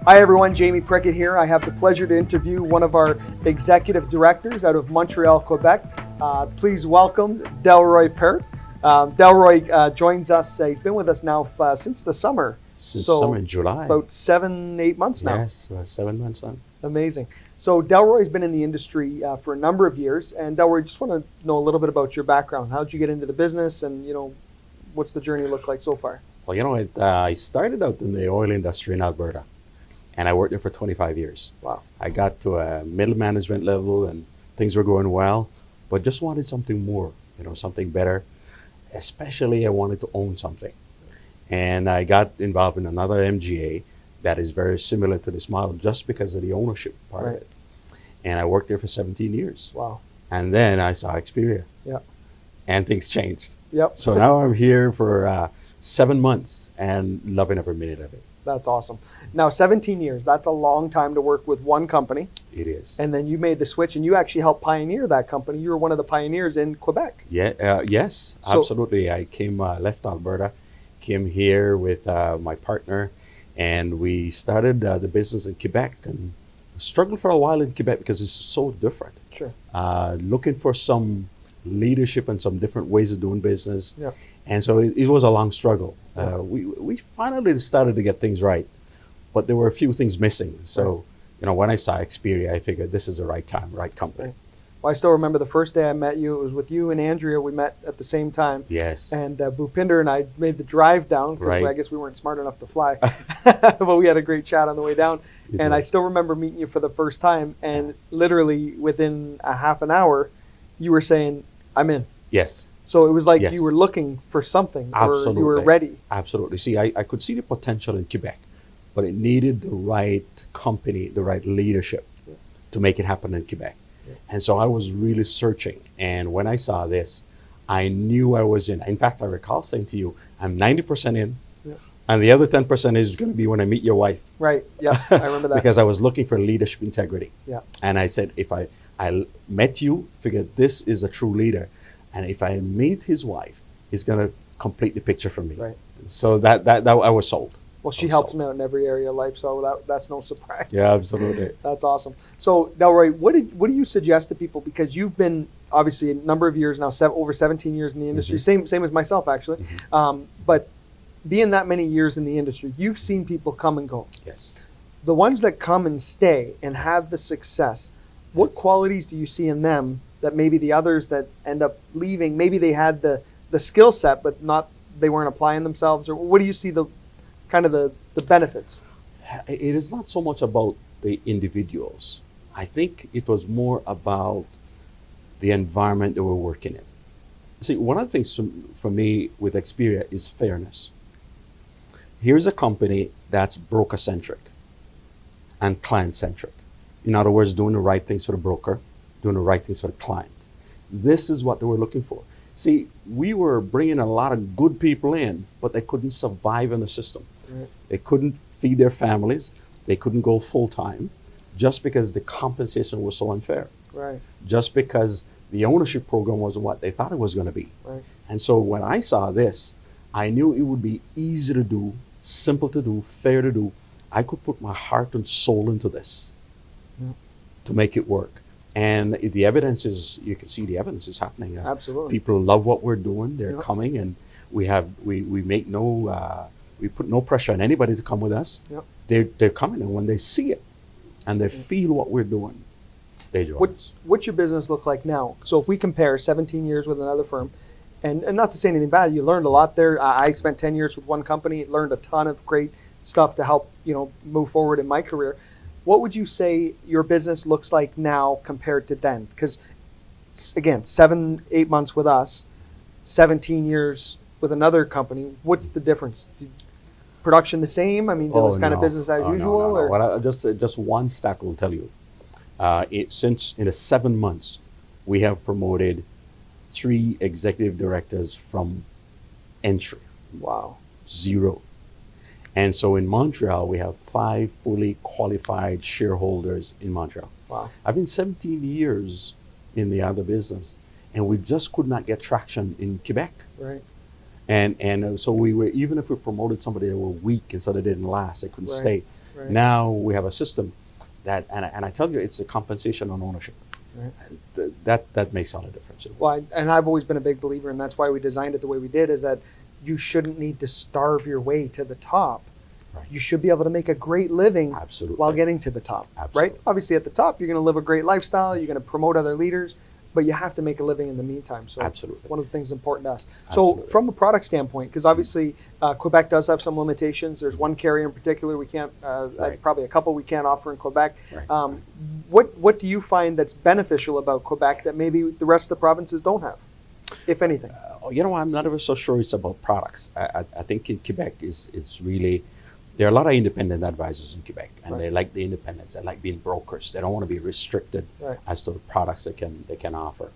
Hi everyone, Jamie Prickett here. I have the pleasure to interview one of our executive directors out of Montreal, Quebec. Please welcome Delroy Pert. Delroy joins us, he's been with us now since the summer. Since summer in July. About 7-8 months now. Yes, 7 months now. Amazing. So Delroy's been in the industry for a number of years. And Delroy, just want to know a little bit about your background. How did you get into the business and, what's the journey look like so far? Well, I started out in the oil industry in Alberta. And I worked there for 25 years. Wow. I got to a middle management level and things were going well, but just wanted something more, something better. Especially I wanted to own something. And I got involved in another MGA that is very similar to this model just because of the ownership part of it. And I worked there for 17 years. Wow. And then I saw Experia. Yeah. And things changed. Yep. So now I'm here for 7 months and loving every minute of it. That's awesome. Now, 17 years, that's a long time to work with one company. It is. And then you made the switch and you actually helped pioneer that company. You were one of the pioneers in Quebec. Yeah, yes, absolutely. I left Alberta, came here with my partner, and we started the business in Quebec and struggled for a while in Quebec because it's so different. Sure. Looking for some leadership and some different ways of doing business. Yeah. And so it was a long struggle. We finally started to get things right, but there were a few things missing. So, when I saw Experia, I figured this is the right time, right company. Right. Well, I still remember the first day I met you. It was with you and Andrea. We met at the same time. Yes. And Bhupinder and I made the drive down because I guess we weren't smart enough to fly. But we had a great chat on the way down. And I still remember meeting you for the first time. And literally within a half an hour, you were saying, I'm in. Yes. So it was like you were looking for something. Absolutely. Or you were ready. Absolutely. See, I could see the potential in Quebec, but it needed the right company, the right leadership to make it happen in Quebec. Yeah. And so I was really searching. And when I saw this, I knew I was in. In fact, I recall saying to you, I'm 90% in. Yeah. And the other 10% is going to be when I meet your wife. Right. Yeah, I remember that. Because I was looking for leadership integrity. Yeah. And I said, if I met you, figured this is a true leader. And if I meet his wife, he's going to complete the picture for me. Right. So that I was sold. Well, she helps me out in every area of life, so that's no surprise. Yeah, absolutely. That's awesome. So, Delroy, what do you suggest to people? Because you've been obviously a number of years now, over 17 years in the industry, same as myself actually. But being that many years in the industry, you've seen people come and go. Yes. The ones that come and stay and have the success, what qualities do you see in them that maybe the others that end up leaving, maybe they had the skill set, but they weren't applying themselves? Or what do you see the benefits? It is not so much about the individuals. I think it was more about the environment that we're working in. See, one of the things for me with Experia is fairness. Here's a company that's broker-centric and client-centric. In other words, doing the right things for the broker, doing the right things for the client. This is what they were looking for. See, we were bringing a lot of good people in, but they couldn't survive in the system. Right. They couldn't feed their families. They couldn't go full-time just because the compensation was so unfair. Right. Just because the ownership program wasn't what they thought it was going to be. Right. And so when I saw this, I knew it would be easy to do, simple to do, fair to do. I could put my heart and soul into this to make it work. And the evidence is, you can see the evidence is happening. Absolutely. People love what we're doing. They're coming, and we put no pressure on anybody to come with us. Yep. They're coming, and when they see it and they feel what we're doing, they join us. What's your business look like now? So if we compare 17 years with another firm, and not to say anything bad, you learned a lot there. I spent 10 years with one company, learned a ton of great stuff to help move forward in my career. What would you say your business looks like now compared to then? Because, again, 7-8 months with us, 17 years with another company. What's the difference? Production the same? I mean, was kind of business as usual? No. Well, just one stat will tell you. Since in the 7 months, we have promoted 3 executive directors from entry. Wow. 0. And so in Montreal, we have 5 fully qualified shareholders in Montreal. Wow. I've been 17 years in the other business, and we just could not get traction in Quebec. Right. And so we were, even if we promoted somebody that were weak and so they didn't last, they couldn't stay. Right. Now we have a system that, and I tell you, it's a compensation on ownership. Right. That makes all the difference. Well, and I've always been a big believer, and that's why we designed it the way we did, is that you shouldn't need to starve your way to the top. Right. You should be able to make a great living Absolutely. while getting to the top, Absolutely. right? Obviously, at the top, you're going to live a great lifestyle. You're going to promote other leaders, but you have to make a living in the meantime. So Absolutely. one of the things important to us. So Absolutely. from a product standpoint, because obviously Quebec does have some limitations. There's one carrier in particular we can't, Right. probably a couple we can't offer in Quebec. Right. What do you find that's beneficial about Quebec that maybe the rest of the provinces don't have, if anything? I'm not ever so sure it's about products. I think in Quebec it's really, there are a lot of independent advisors in Quebec, and Right. they like the independence. They like being brokers. They don't want to be restricted Right. as to the products they can offer.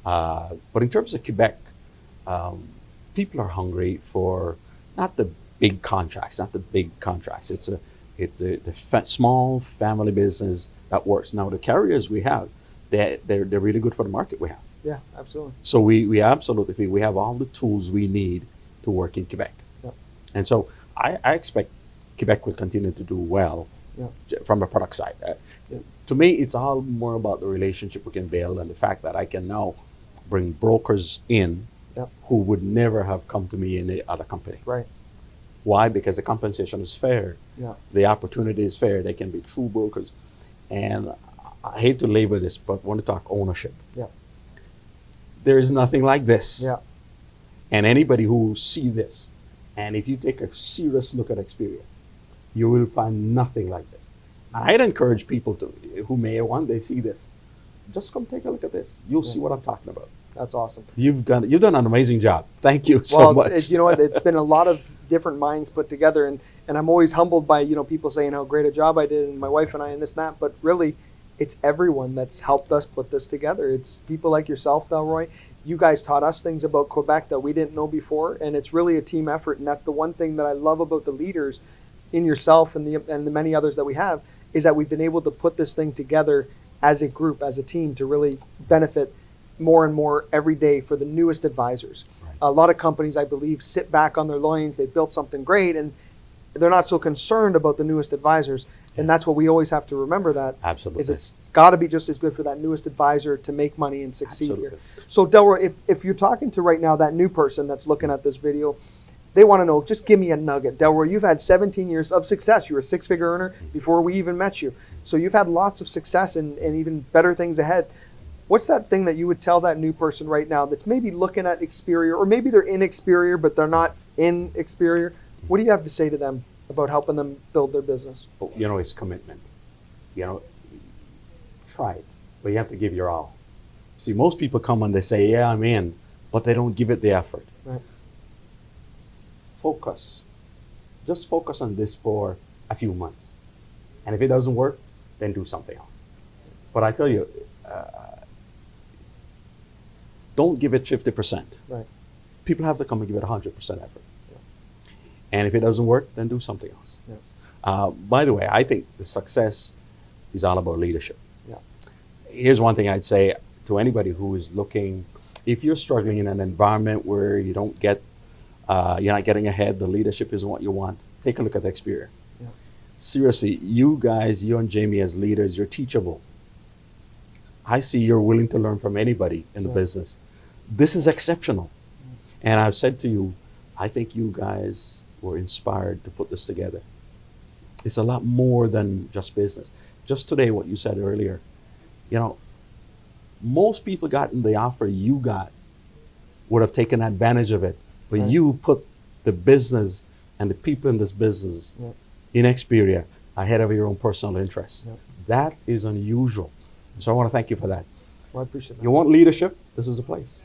But in terms of Quebec, people are hungry for not the big contracts, It's the small family business that works. Now the carriers we have, they're really good for the market we have. Yeah, absolutely. So we absolutely feel we have all the tools we need to work in Quebec. Yeah. And so I expect Quebec will continue to do well Yeah. from a product side. Yeah. To me, it's all more about the relationship we can build and the fact that I can now bring brokers in Yeah. who would never have come to me in the other company. Right. Why? Because the compensation is fair. Yeah. The opportunity is fair. They can be true brokers. And I hate to labor this, but I want to talk ownership. Yeah. There is nothing like this. Yeah. And anybody who see this, and if you take a serious look at Xperia, you will find nothing like this. I'd encourage people who may one day see this, just come take a look at this. You'll see what I'm talking about. That's awesome. You've done an amazing job. Thank you so much. You know what? It's been a lot of different minds put together, and I'm always humbled by people saying how great a job I did, and my wife and I, and this and that. But really, it's everyone that's helped us put this together. It's people like yourself, Delroy. You guys taught us things about Quebec that we didn't know before, and it's really a team effort. And that's the one thing that I love about the leaders in yourself and the many others that we have, is that we've been able to put this thing together as a group, as a team, to really benefit more and more every day for the newest advisors. Right. A lot of companies, I believe, sit back on their loins. They've built something great, and they're not so concerned about the newest advisors. And that's what we always have to remember, that Absolutely. is it's got to be just as good for that newest advisor to make money and succeed Absolutely. here. So Delroy, if you're talking to right now that new person that's looking at this video, they want to know, just give me a nugget. Delroy, you've had 17 years of success. You were a six-figure earner before we even met you. So you've had lots of success and even better things ahead. What's that thing that you would tell that new person right now that's maybe looking at Xperia, or maybe they're in Xperia, but they're not in Xperia? What do you have to say to them about helping them build their business? It's commitment. Try it, but you have to give your all. See, most people come and they say, yeah, I'm in, but they don't give it the effort. Right. Focus. Just focus on this for a few months. And if it doesn't work, then do something else. But I tell you, don't give it 50%. Right. People have to come and give it 100% effort. And if it doesn't work, then do something else. Yeah. By the way, I think the success is all about leadership. Yeah. Here's one thing I'd say to anybody who is looking, if you're struggling in an environment where you don't get, you're not getting ahead, the leadership isn't what you want, take a look at Xperia. Yeah. Seriously, you guys, you and Jamie as leaders, you're teachable. I see you're willing to learn from anybody in the business. This is exceptional. And I've said to you, I think you guys were inspired to put this together. It's a lot more than just business. Just today, what you said earlier, most people gotten the offer you got would have taken advantage of it, but Right. you put the business and the people in this business in Xperia ahead of your own personal interests. That is unusual. So I want to thank you for that. Well, I appreciate that. You want leadership? This is the place.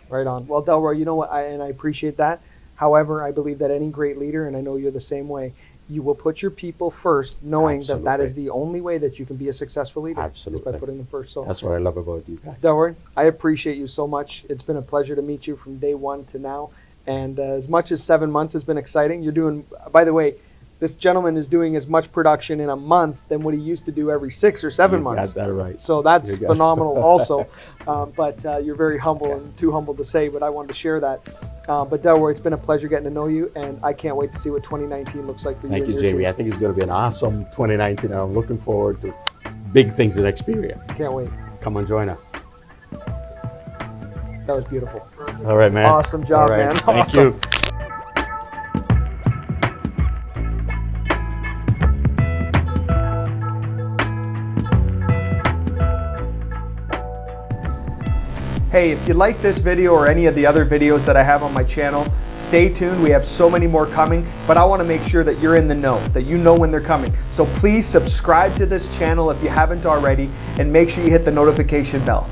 Right on. Well, Delroy, you know what? I appreciate that. However, I believe that any great leader, and I know you're the same way, you will put your people first, knowing that is Absolutely. the only way that you can be a successful leader. Is Absolutely. by putting them first. So, That's what I love about you guys. Delroy, I appreciate you so much. It's been a pleasure to meet you from day one to now. And as much as 7 months has been exciting, you're doing, by the way, this gentleman is doing as much production in a month than what he used to do every 6 or 7 You months. got that right. So that's You got it. phenomenal also. But you're very humble and too humble to say, but I wanted to share that. But Delroy, it's been a pleasure getting to know you, and I can't wait to see what 2019 looks like for you. Thank and you, your Jamie. team. I think it's going to be an awesome 2019, and I'm looking forward to big things in Xperia. Can't wait. Come and join us. That was beautiful. All right, man. Awesome job, All right. man. Thank Awesome. you. Hey, if you like this video or any of the other videos that I have on my channel, stay tuned. We have so many more coming, but I want to make sure that you're in the know, that you know when they're coming. So please subscribe to this channel if you haven't already, and make sure you hit the notification bell.